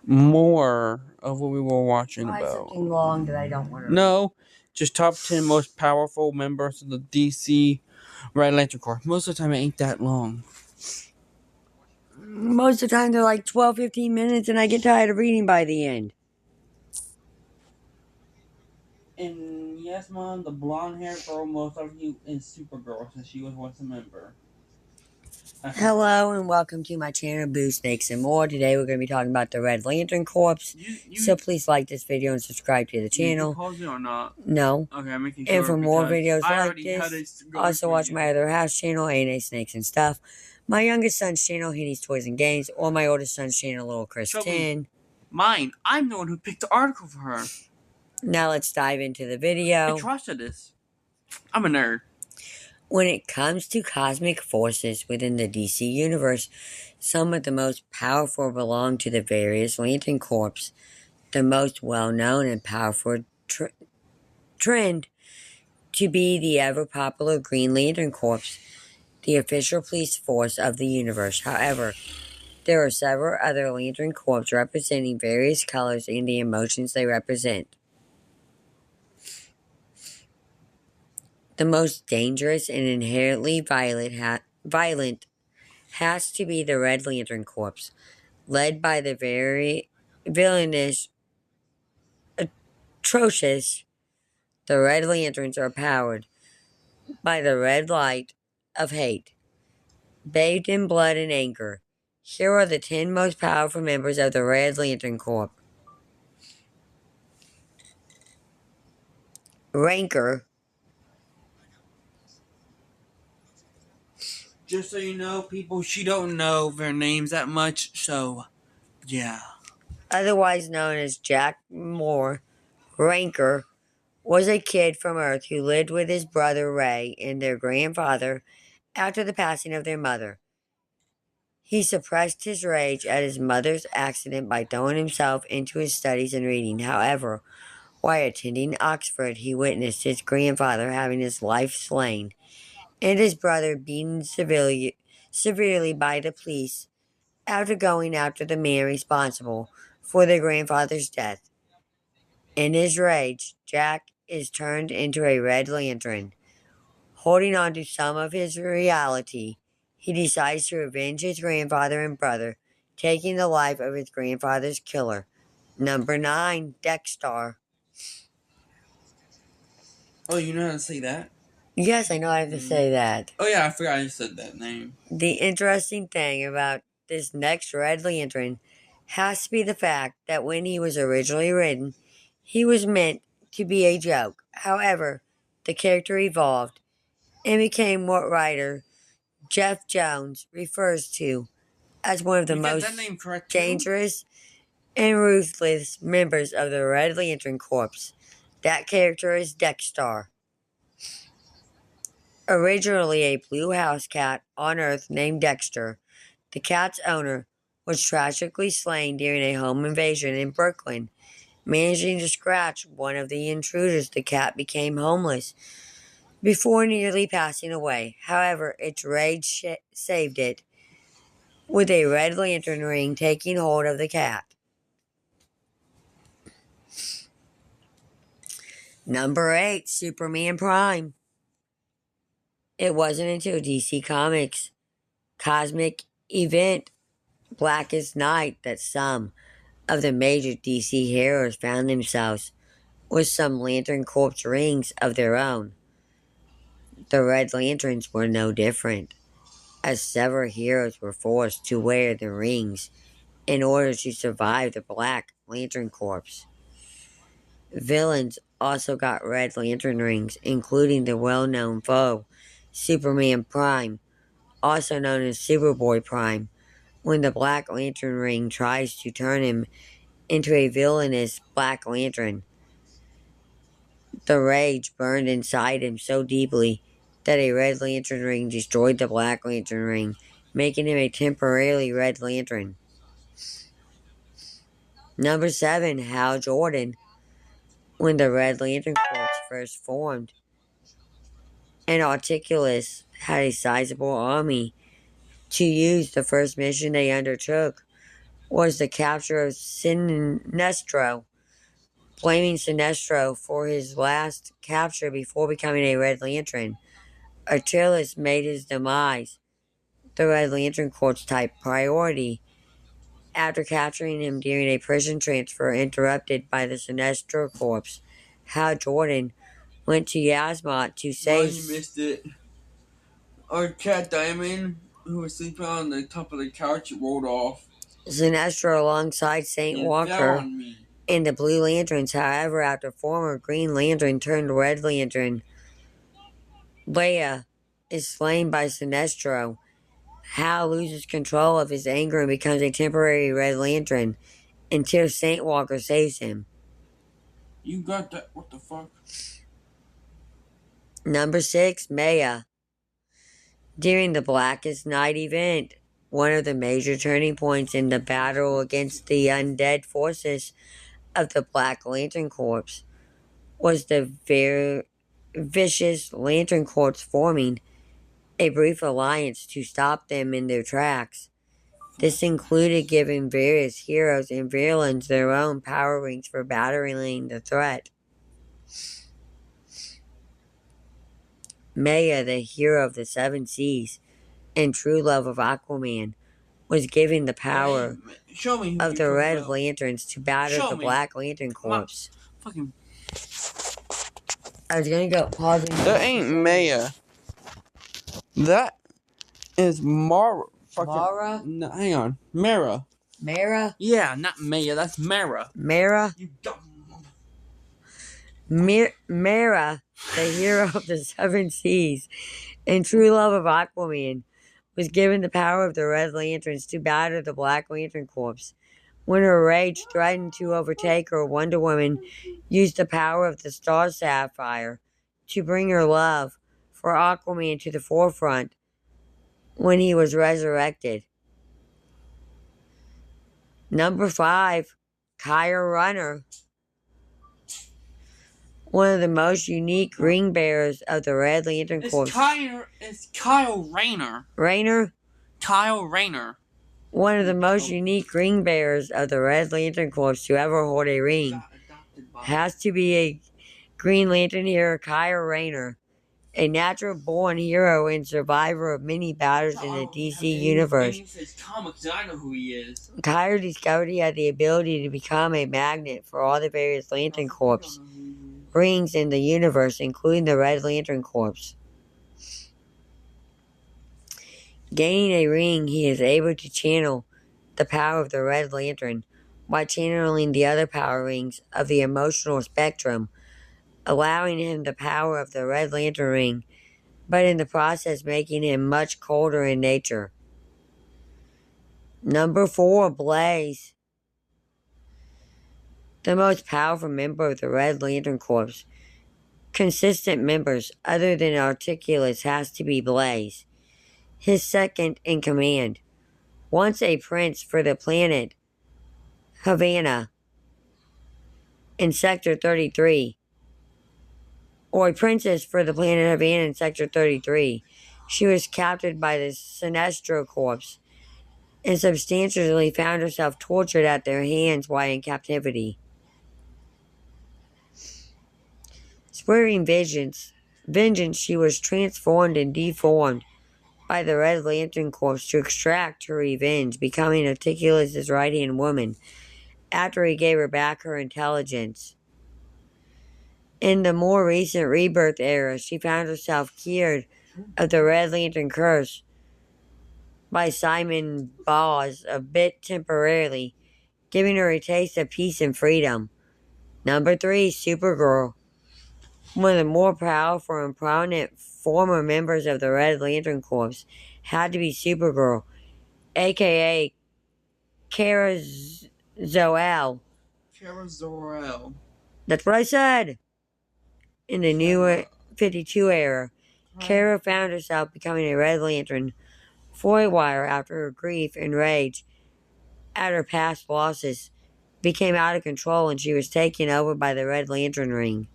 more of what we were watching Why about. something long that I don't want to read? No, just top 10 most powerful members of the DC Red Lantern Corps. Most of the time, it ain't that long. Most of the time they're like 12, 15 minutes and I get tired of reading by the end. And yes, Mom, the blonde haired girl most of you is Supergirl since she was once a member. Hello and welcome to my channel, Boo Snakes and More. Today we're going to be talking about the Red Lantern Corps. So please like this video and subscribe to the channel. You pause it or not? No. Okay, I'm making sure. And for more videos like this, also watch my other house channel, A&A Snakes and Stuff. My youngest son's channel, Henny's Toys and Games, or my oldest son's channel, Little Chris 10. Mine. I'm the one who picked the article for her. Now let's dive into the video. I trusted this. I'm a nerd. When it comes to cosmic forces within the DC universe, some of the most powerful belong to the various Lantern Corps. The most well-known and powerful trend to be the ever-popular Green Lantern Corps, the official police force of the universe. However, there are several other Lantern Corps representing various colors and the emotions they represent. The most dangerous and inherently violent has to be the Red Lantern Corps, led by the very villainous Atrocious. The Red Lanterns are powered by the red light of hate, bathed in blood and anger. Here are the 10 most powerful members of the Red Lantern Corps. Rancor. Just so you know, people, she don't know their names that much, so yeah. Otherwise known as Jack Moore, Rancor was a kid from Earth who lived with his brother Ray and their grandfather after the passing of their mother. He suppressed his rage at his mother's accident by throwing himself into his studies and reading. However, while attending Oxford, he witnessed his grandfather having his life slain and his brother beaten severely by the police after going after the man responsible for their grandfather's death. In his rage, Jack is turned into a Red Lantern. Holding on to some of his reality, he decides to avenge his grandfather and brother, taking the life of his grandfather's killer. Number 9, Deathstar. Oh, you know how to say that? Yes, I know I have to say that. Oh yeah, I forgot I said that name. The interesting thing about this next Red Lantern has to be the fact that when he was originally written, he was meant to be a joke. However, the character evolved and became what writer Jeff Jones refers to as one of the most dangerous and ruthless members of the Red Lantern Corps. That character is Deathstar. Originally a blue house cat on Earth named Dexter, the cat's owner was tragically slain during a home invasion in Brooklyn. Managing to scratch one of the intruders, the cat became homeless before nearly passing away. However, its rage saved it, with a Red Lantern ring taking hold of the cat. Number 8, Superman Prime. It wasn't until DC Comics' cosmic event, Blackest Night, that some of the major DC heroes found themselves with some Lantern Corps rings of their own. The Red Lanterns were no different, as several heroes were forced to wear the rings in order to survive the Black Lantern Corps. Villains also got Red Lantern rings, including the well-known foe, Superman Prime, also known as Superboy Prime, when the Black Lantern ring tries to turn him into a villainous Black Lantern. The rage burned inside him so deeply that a Red Lantern ring destroyed the Black Lantern ring, making him a temporarily Red Lantern. Number 7, Hal Jordan. When the Red Lantern Corps first formed, and Articulus had a sizable army to use, the first mission they undertook was the capture of Sinestro, blaming Sinestro for his last capture before becoming a Red Lantern. Achilles made his demise the Red Lantern Corps' type priority after capturing him during a prison transfer interrupted by the Sinestro Corps. Hal Jordan went to Yasmat to Well, save. you missed it. Our cat Diamond, who was sleeping on the top of the couch, rolled off Sinestro alongside Saint and fell Walker on me. and the Blue Lanterns. However, after former Green Lantern turned Red Lantern Leia is slain by Sinestro, Hal loses control of his anger and becomes a temporary Red Lantern until Saint Walker saves him. You got that? What the fuck? Number 6, Maya. During the Blackest Night event, one of the major turning points in the battle against the undead forces of the Black Lantern Corps was the vicious Lantern Corps forming a brief alliance to stop them in their tracks. This included giving various heroes and villains their own power rings for battling the threat. Maya, the hero of the Seven Seas and true love of Aquaman, was given the power Show me of the Red Lanterns to batter Show the me. Black Lantern Corps. Fucking. I was gonna go pausing. That ain't Maya. That is Mara. Mara? No, hang on. Mara. Mara? Yeah, not Maya. That's Mara. Mara? You dumb. Mara, the hero of the Seven Seas and true love of Aquaman, was given the power of the Red Lanterns to batter the Black Lantern Corps. When her rage threatened to overtake her, Wonder Woman used the power of the Star Sapphire to bring her love for Aquaman to the forefront when he was resurrected. Number 5, Kyle Rayner. One of the most unique ring bearers of the Red Lantern Corps. It's Kyle Rayner. Rayner? Kyle Rayner. One of the most unique ring bearers of the Red Lantern Corps to ever hold a ring has to be a Green Lantern hero, Kyle Rayner, a natural-born hero and survivor of many battles in the DC universe. Comics, I know who he is. Kyle discovered he had the ability to become a magnet for all the various Lantern Corps rings in the universe, including the Red Lantern Corps. Gaining a ring, he is able to channel the power of the Red Lantern by channeling the other power rings of the emotional spectrum, allowing him the power of the Red Lantern ring, but in the process making him much colder in nature. Number 4, Blaze. The most powerful member of the Red Lantern Corps. Consistent members other than Articulus has to be Blaze, his second in command. Once a prince for the planet Havana in Sector 33, or a princess for the planet Havana in Sector 33, she was captured by the Sinestro Corps and substantially found herself tortured at their hands while in captivity. Swearing vengeance, she was transformed and deformed by the Red Lantern Corps to extract her revenge, becoming Articulus' right-hand woman after he gave her back her intelligence. In the more recent Rebirth era, she found herself cured of the Red Lantern curse by Simon Baz a bit temporarily, giving her a taste of peace and freedom. Number 3, Supergirl. One of the more powerful and prominent former members of the Red Lantern Corps had to be Supergirl, aka Kara Zor-El. Kara Zor-El. That's what I said. In the new 52 era, Kara found herself becoming a Red Lantern for a while after her grief and rage at her past losses became out of control and she was taken over by the Red Lantern ring.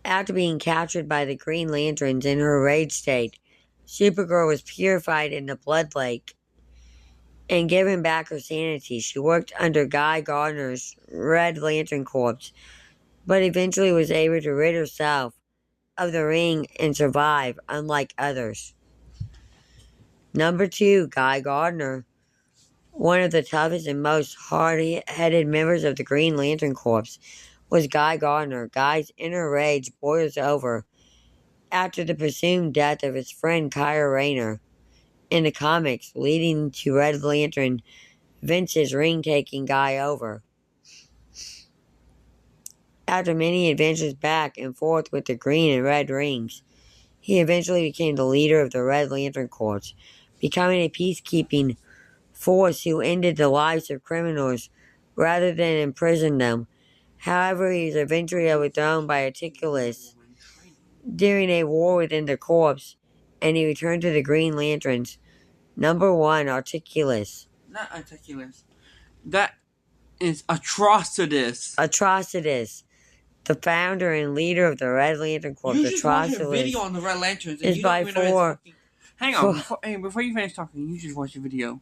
After being captured by the Green Lanterns in her rage state, Supergirl was purified in the Blood Lake and given back her sanity. She worked under Guy Gardner's Red Lantern Corps, but eventually was able to rid herself of the ring and survive, unlike others. Number 2, Guy Gardner. One of the toughest and most hard-headed members of the Green Lantern Corps was Guy Gardner. Guy's inner rage boils over after the presumed death of his friend Kyle Rayner in the comics, leading to Red Lantern Vince's ring taking Guy over. After many adventures back and forth with the green and red rings, he eventually became the leader of the Red Lantern Corps, becoming a peacekeeping force who ended the lives of criminals rather than imprison them. However, he was eventually overthrown by Articulus during a war within the Corps, and he returned to the Green Lanterns. Number 1, Articulus. Not Articulus. That is Atrocitus. Atrocitus, the founder and leader of the Red Lantern Corps. You just watched a Atrocitus video on the Red Lanterns. is by far. Hang on, before you finish talking, you just watched a video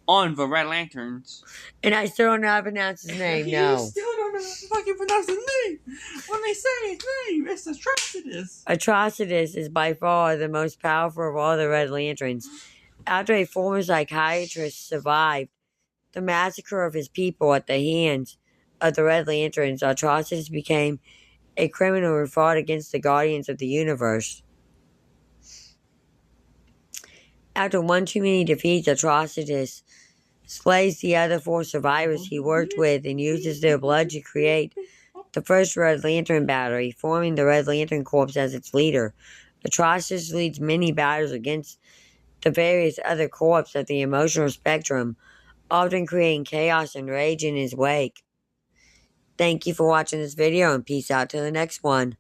on the Red Lanterns. And I still don't know how to pronounce his name, no. You still don't know how to fucking pronounce his name. When they say his name, it's Atrocitus. Atrocitus is by far the most powerful of all the Red Lanterns. After a former psychiatrist survived the massacre of his people at the hands of the Red Lanterns, Atrocitus became a criminal who fought against the Guardians of the Universe. After one too many defeats, Atrocitus slays the other 4 survivors he worked with and uses their blood to create the first Red Lantern battery, forming the Red Lantern Corps as its leader. Atrocitus leads many battles against the various other corps of the emotional spectrum, often creating chaos and rage in his wake. Thank you for watching this video, and peace out to the next one.